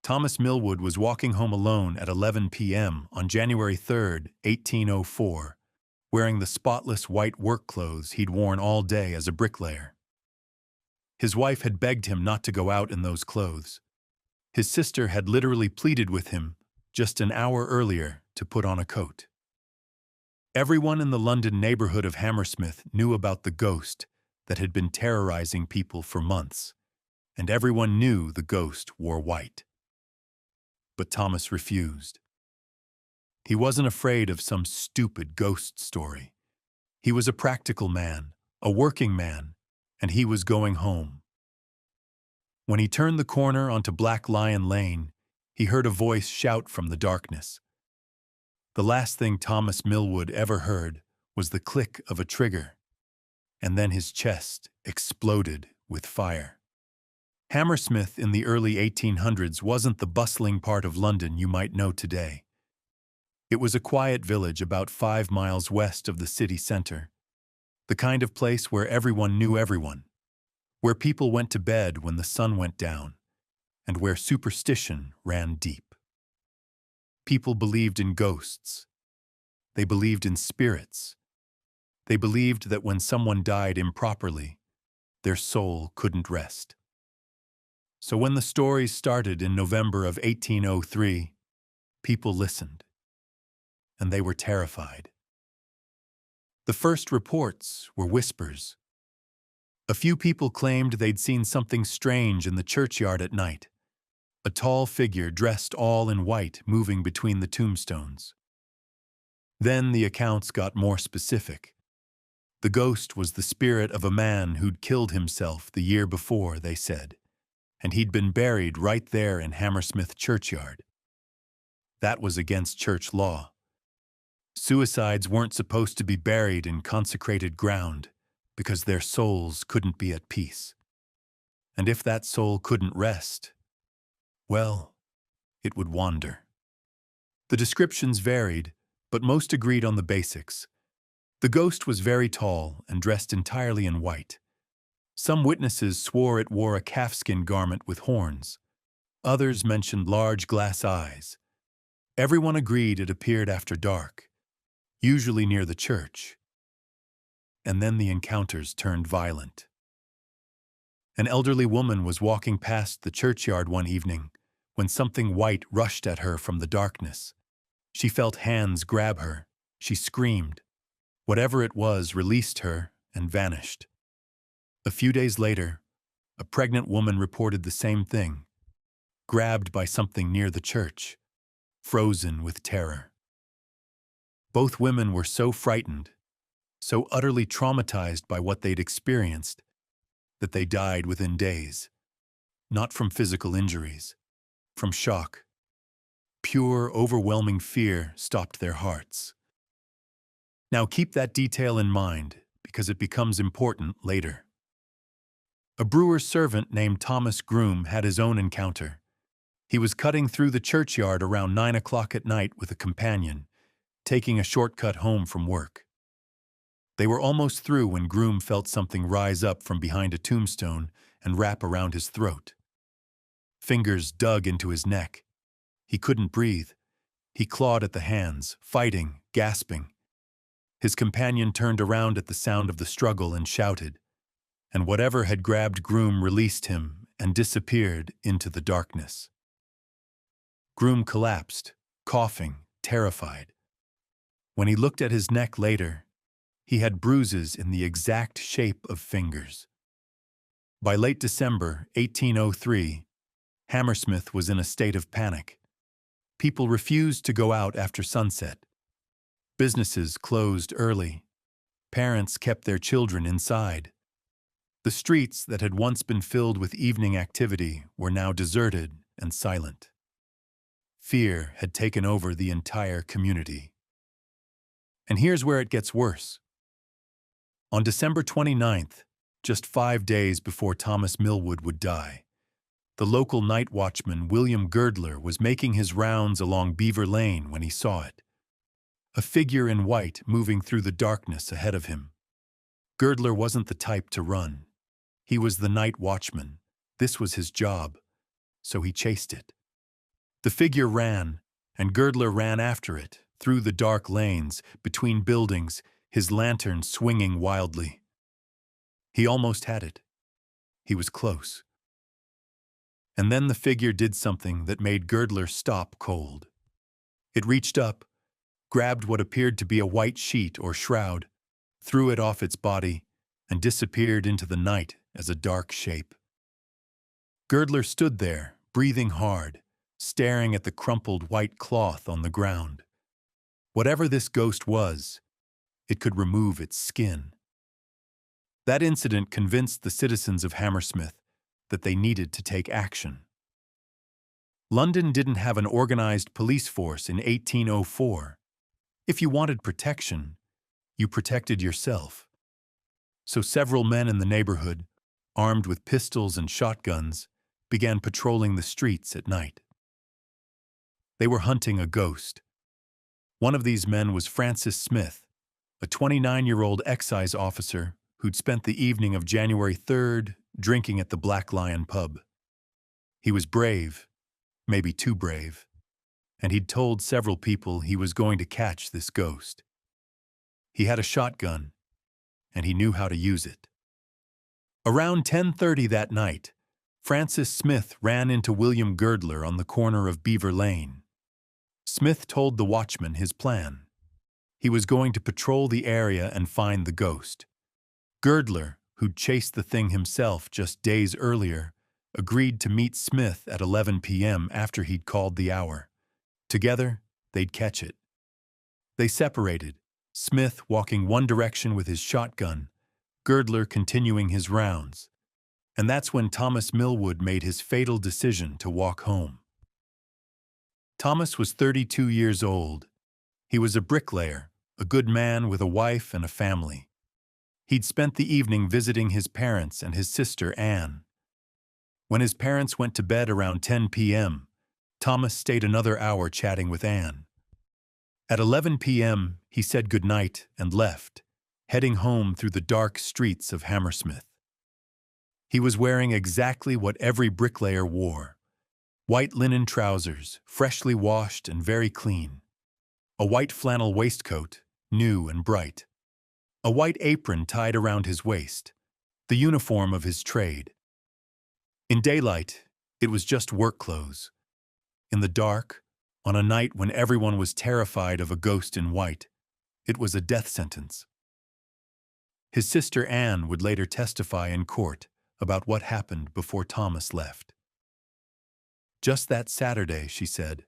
Thomas Millwood was walking home alone at 11 p.m. on January 3, 1804, wearing the spotless white work clothes he'd worn all day as a bricklayer. His wife had begged him not to go out in those clothes. His sister had literally pleaded with him just an hour earlier to put on a coat. Everyone in the London neighborhood of Hammersmith knew about the ghost that had been terrorizing people for months, and everyone knew the ghost wore white. But Thomas refused. He wasn't afraid of some stupid ghost story. He was a practical man, a working man, and he was going home. When he turned the corner onto Black Lion Lane, he heard a voice shout from the darkness. The last thing Thomas Millwood ever heard was the click of a trigger, and then his chest exploded with fire. Hammersmith in the early 1800s wasn't the bustling part of London you might know today. It was a quiet village about 5 miles west of the city center, the kind of place where everyone knew everyone, where people went to bed when the sun went down, and where superstition ran deep. People believed in ghosts. They believed in spirits. They believed that when someone died improperly, their soul couldn't rest. So when the stories started in November of 1803, people listened, and they were terrified. The first reports were whispers. A few people claimed they'd seen something strange in the churchyard at night, a tall figure dressed all in white moving between the tombstones. Then the accounts got more specific. The ghost was the spirit of a man who'd killed himself the year before, they said, and he'd been buried right there in Hammersmith churchyard. That was against church law. Suicides weren't supposed to be buried in consecrated ground because their souls couldn't be at peace. And if that soul couldn't rest, well, it would wander. The descriptions varied, but most agreed on the basics. The ghost was very tall and dressed entirely in white. Some witnesses swore it wore a calfskin garment with horns. Others mentioned large glass eyes. Everyone agreed it appeared after dark, usually near the church. And then the encounters turned violent. An elderly woman was walking past the churchyard one evening when something white rushed at her from the darkness. She felt hands grab her. She screamed. Whatever it was released her and vanished. A few days later, a pregnant woman reported the same thing, grabbed by something near the church, frozen with terror. Both women were so frightened, so utterly traumatized by what they'd experienced, that they died within days, not from physical injuries, from shock. Pure, overwhelming fear stopped their hearts. Now keep that detail in mind, because it becomes important later. A brewer's servant named Thomas Groom had his own encounter. He was cutting through the churchyard around 9 o'clock at night with a companion, taking a shortcut home from work. They were almost through when Groom felt something rise up from behind a tombstone and wrap around his throat. Fingers dug into his neck. He couldn't breathe. He clawed at the hands, fighting, gasping. His companion turned around at the sound of the struggle and shouted, and whatever had grabbed Groom released him and disappeared into the darkness. Groom collapsed, coughing, terrified. When he looked at his neck later, he had bruises in the exact shape of fingers. By late December 1803, Hammersmith was in a state of panic. People refused to go out after sunset. Businesses closed early. Parents kept their children inside. The streets that had once been filled with evening activity were now deserted and silent. Fear had taken over the entire community. And here's where it gets worse. On December 29th, just 5 days before Thomas Millwood would die, the local night watchman William Girdler was making his rounds along Beaver Lane when he saw it. A figure in white moving through the darkness ahead of him. Girdler wasn't the type to run. He was the night watchman. This was his job, so he chased it. The figure ran, and Girdler ran after it, through the dark lanes, between buildings, his lantern swinging wildly. He almost had it. He was close. And then the figure did something that made Girdler stop cold. It reached up, grabbed what appeared to be a white sheet or shroud, threw it off its body, and disappeared into the night as a dark shape. Girdler stood there, breathing hard, staring at the crumpled white cloth on the ground. Whatever this ghost was, it could remove its skin. That incident convinced the citizens of Hammersmith that they needed to take action. London didn't have an organized police force in 1804. If you wanted protection, you protected yourself. So several men in the neighborhood, armed with pistols and shotguns, began patrolling the streets at night. They were hunting a ghost. One of these men was Francis Smith, a 29-year-old excise officer who'd spent the evening of January 3rd drinking at the Black Lion pub. He was brave, maybe too brave, and he'd told several people he was going to catch this ghost. He had a shotgun, and he knew how to use it. Around 10:30 that night, Francis Smith ran into William Girdler on the corner of Beaver Lane. Smith told the watchman his plan. He was going to patrol the area and find the ghost. Girdler, who'd chased the thing himself just days earlier, agreed to meet Smith at 11 p.m. after he'd called the hour. Together, they'd catch it. They separated, Smith walking one direction with his shotgun, Girdler continuing his rounds. And that's when Thomas Millwood made his fatal decision to walk home. Thomas was 32 years old. He was a bricklayer, a good man with a wife and a family. He'd spent the evening visiting his parents and his sister Anne. When his parents went to bed around 10 p.m., Thomas stayed another hour chatting with Anne. At 11 p.m., he said goodnight and left, heading home through the dark streets of Hammersmith. He was wearing exactly what every bricklayer wore: white linen trousers, freshly washed and very clean, a white flannel waistcoat, new and bright, a white apron tied around his waist, the uniform of his trade. In daylight, it was just work clothes. In the dark, on a night when everyone was terrified of a ghost in white, it was a death sentence. His sister Anne would later testify in court about what happened before Thomas left. Just that Saturday, she said,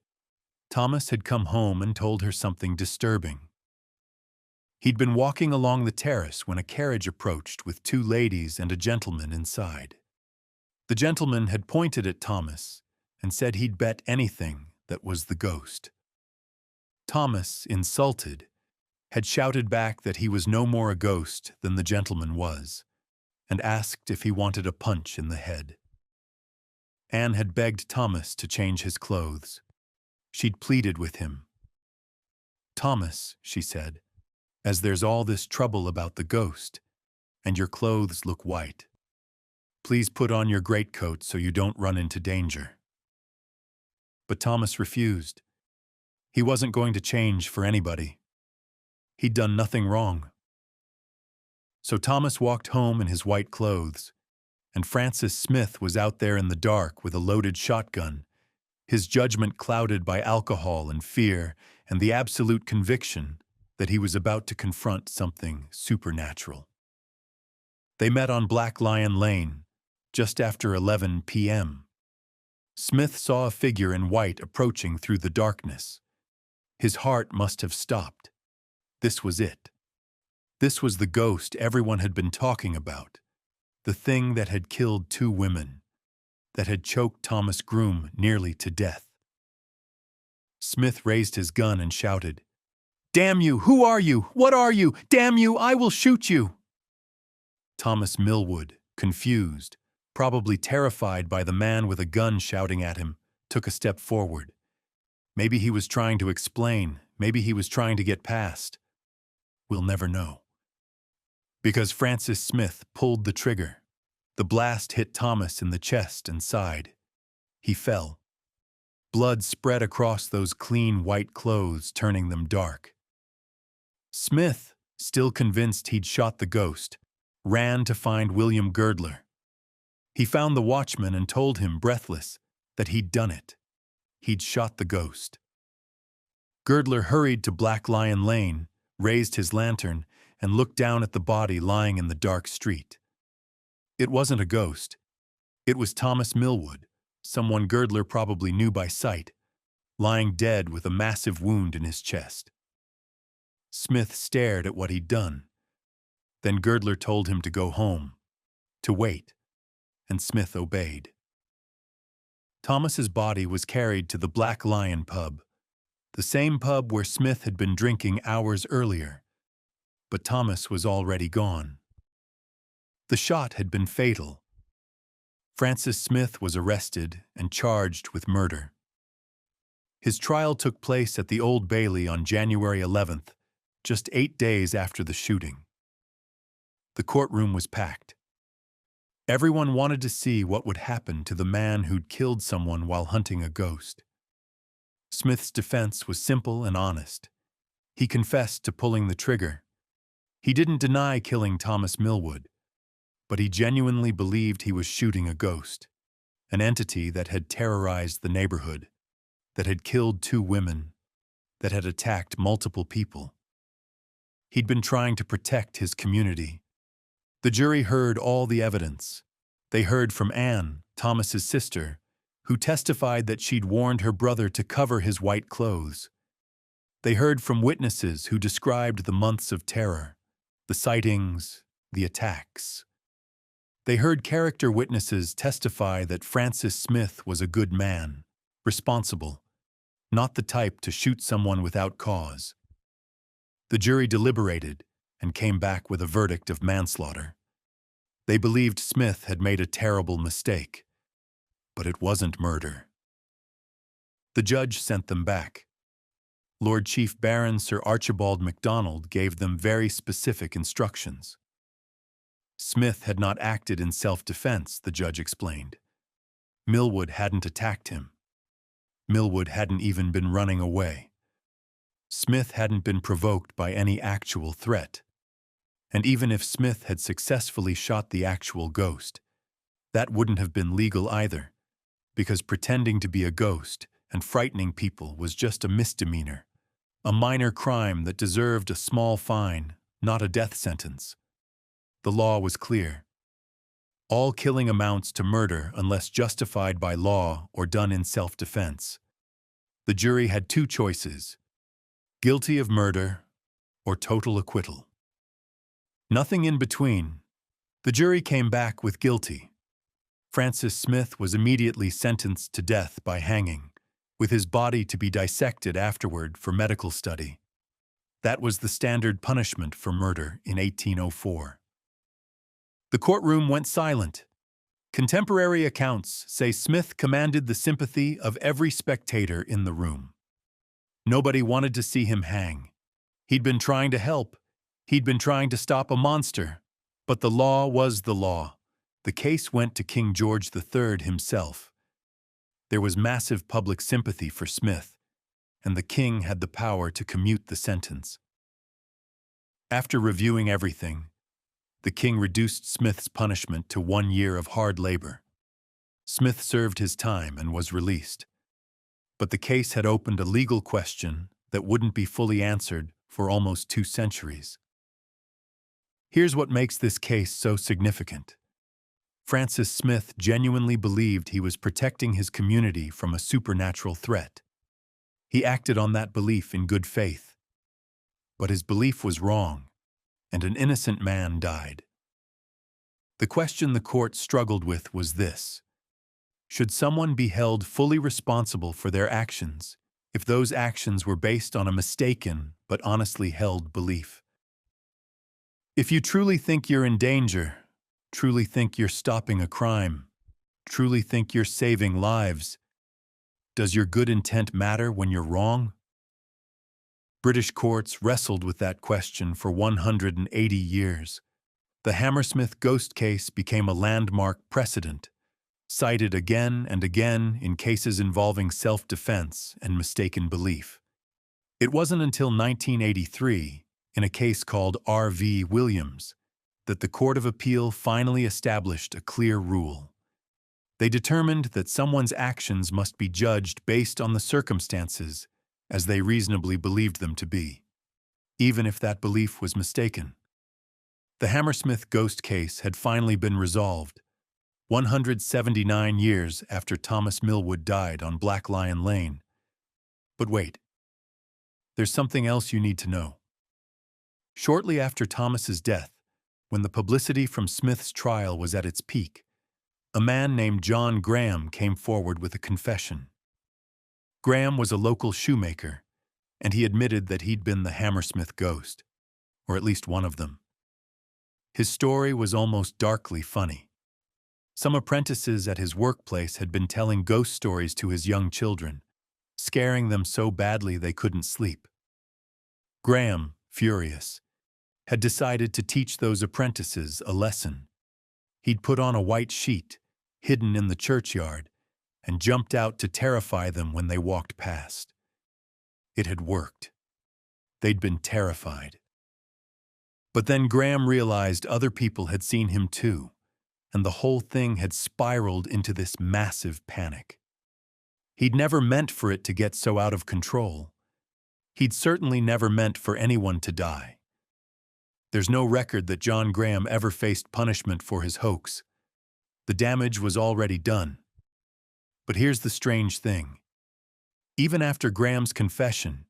Thomas had come home and told her something disturbing. He'd been walking along the terrace when a carriage approached with two ladies and a gentleman inside. The gentleman had pointed at Thomas and said he'd bet anything that was the ghost. Thomas, insulted, had shouted back that he was no more a ghost than the gentleman was, and asked if he wanted a punch in the head. Anne had begged Thomas to change his clothes. She'd pleaded with him. "Thomas," she said, "as there's all this trouble about the ghost, and your clothes look white, please put on your greatcoat so you don't run into danger." But Thomas refused. He wasn't going to change for anybody. He'd done nothing wrong. So Thomas walked home in his white clothes, and Francis Smith was out there in the dark with a loaded shotgun, his judgment clouded by alcohol and fear and the absolute conviction that he was about to confront something supernatural. They met on Black Lion Lane, just after 11 p.m. Smith saw a figure in white approaching through the darkness. His heart must have stopped. This was it. This was the ghost everyone had been talking about, the thing that had killed two women, that had choked Thomas Groom nearly to death. Smith raised his gun and shouted, "Damn you! Who are you? What are you? Damn you! I will shoot you!" Thomas Millwood, confused, probably terrified by the man with a gun shouting at him, took a step forward. Maybe he was trying to explain, maybe he was trying to get past. We'll never know. Because Francis Smith pulled the trigger. The blast hit Thomas in the chest and side. He fell. Blood spread across those clean white clothes, turning them dark. Smith, still convinced he'd shot the ghost, ran to find William Girdler. He found the watchman and told him, breathless, that he'd done it. He'd shot the ghost. Girdler hurried to Black Lion Lane, raised his lantern, and looked down at the body lying in the dark street. It wasn't a ghost. It was Thomas Millwood, someone Girdler probably knew by sight, lying dead with a massive wound in his chest. Smith stared at what he'd done. Then Girdler told him to go home, to wait, and Smith obeyed. Thomas's body was carried to the Black Lion pub, the same pub where Smith had been drinking hours earlier, but Thomas was already gone. The shot had been fatal. Francis Smith was arrested and charged with murder. His trial took place at the Old Bailey on January 11th, just 8 days after the shooting. The courtroom was packed. Everyone wanted to see what would happen to the man who'd killed someone while hunting a ghost. Smith's defense was simple and honest. He confessed to pulling the trigger. He didn't deny killing Thomas Millwood, but he genuinely believed he was shooting a ghost, an entity that had terrorized the neighborhood, that had killed 2 women, that had attacked multiple people. He'd been trying to protect his community. The jury heard all the evidence. They heard from Anne, Thomas's sister, who testified that she'd warned her brother to cover his white clothes. They heard from witnesses who described the months of terror, the sightings, the attacks. They heard character witnesses testify that Francis Smith was a good man, responsible, not the type to shoot someone without cause. The jury deliberated and came back with a verdict of manslaughter. They believed Smith had made a terrible mistake, but it wasn't murder. The judge sent them back. Lord Chief Baron Sir Archibald MacDonald gave them very specific instructions. Smith had not acted in self-defense, the judge explained. Millwood hadn't attacked him. Millwood hadn't even been running away. Smith hadn't been provoked by any actual threat. And even if Smith had successfully shot the actual ghost, that wouldn't have been legal either, because pretending to be a ghost and frightening people was just a misdemeanor, a minor crime that deserved a small fine, not a death sentence. The law was clear. All killing amounts to murder unless justified by law or done in self-defense. The jury had 2 choices: guilty of murder or total acquittal. Nothing in between. The jury came back with guilty. Francis Smith was immediately sentenced to death by hanging, with his body to be dissected afterward for medical study. That was the standard punishment for murder in 1804. The courtroom went silent. Contemporary accounts say Smith commanded the sympathy of every spectator in the room. Nobody wanted to see him hang. He'd been trying to help. He'd been trying to stop a monster. But the law was the law. The case went to King George III himself. There was massive public sympathy for Smith, and the king had the power to commute the sentence. After reviewing everything, the king reduced Smith's punishment to 1 year of hard labor. Smith served his time and was released. But the case had opened a legal question that wouldn't be fully answered for almost 2 centuries. Here's what makes this case so significant. Francis Smith genuinely believed he was protecting his community from a supernatural threat. He acted on that belief in good faith. But his belief was wrong, and an innocent man died. The question the court struggled with was this: should someone be held fully responsible for their actions if those actions were based on a mistaken but honestly held belief? If you truly think you're in danger, truly think you're stopping a crime, truly think you're saving lives, does your good intent matter when you're wrong? British courts wrestled with that question for 180 years. The Hammersmith ghost case became a landmark precedent, cited again and again in cases involving self-defense and mistaken belief. It wasn't until 1983, in a case called R.V. Williams, that the Court of Appeal finally established a clear rule. They determined that someone's actions must be judged based on the circumstances as they reasonably believed them to be, even if that belief was mistaken. The Hammersmith ghost case had finally been resolved, 179 years after Thomas Millwood died on Black Lion Lane. But wait, there's something else you need to know. Shortly after Thomas's death, when the publicity from Smith's trial was at its peak, a man named John Graham came forward with a confession. Graham was a local shoemaker, and he admitted that he'd been the Hammersmith ghost, or at least one of them. His story was almost darkly funny. Some apprentices at his workplace had been telling ghost stories to his young children, scaring them so badly they couldn't sleep. Graham, furious, had decided to teach those apprentices a lesson. He'd put on a white sheet, hidden in the churchyard, and jumped out to terrify them when they walked past. It had worked. They'd been terrified. But then Graham realized other people had seen him too, and the whole thing had spiraled into this massive panic. He'd never meant for it to get so out of control. He'd certainly never meant for anyone to die. There's no record that John Graham ever faced punishment for his hoax. The damage was already done. But here's the strange thing. Even after Graham's confession,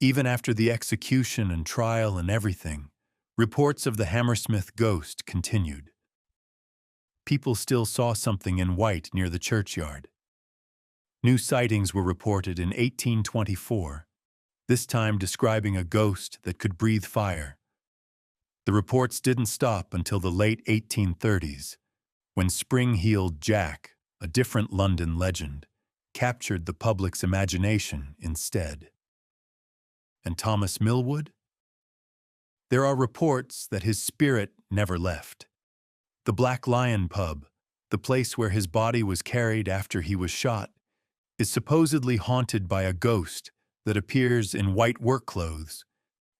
even after the execution and trial and everything, reports of the Hammersmith ghost continued. People still saw something in white near the churchyard. New sightings were reported in 1824, this time describing a ghost that could breathe fire. The reports didn't stop until the late 1830s, when Spring-Heeled Jack, a different London legend, captured the public's imagination instead. And Thomas Millwood? There are reports that his spirit never left. The Black Lion pub, the place where his body was carried after he was shot, is supposedly haunted by a ghost that appears in white work clothes,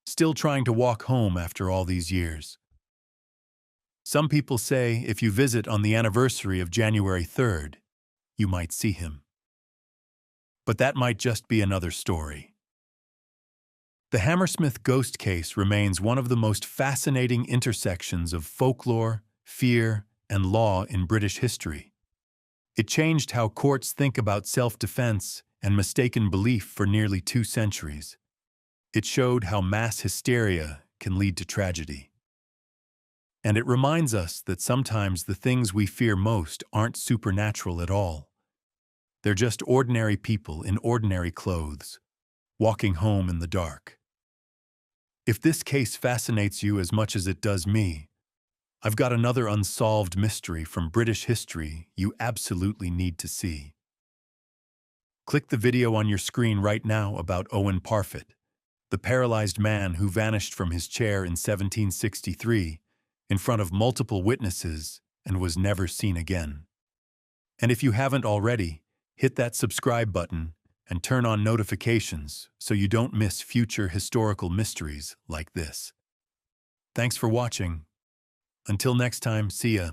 still trying to walk home after all these years. Some people say if you visit on the anniversary of January 3rd, you might see him. But that might just be another story. The Hammersmith ghost case remains one of the most fascinating intersections of folklore, fear, and law in British history. It changed how courts think about self-defense and mistaken belief for nearly 2 centuries. It showed how mass hysteria can lead to tragedy. And it reminds us that sometimes the things we fear most aren't supernatural at all. They're just ordinary people in ordinary clothes, walking home in the dark. If this case fascinates you as much as it does me, I've got another unsolved mystery from British history you absolutely need to see. Click the video on your screen right now about Owen Parfitt, the paralyzed man who vanished from his chair in 1763 in front of multiple witnesses and was never seen again. And if you haven't already, hit that subscribe button and turn on notifications so you don't miss future historical mysteries like this. Thanks for watching. Until next time, see ya.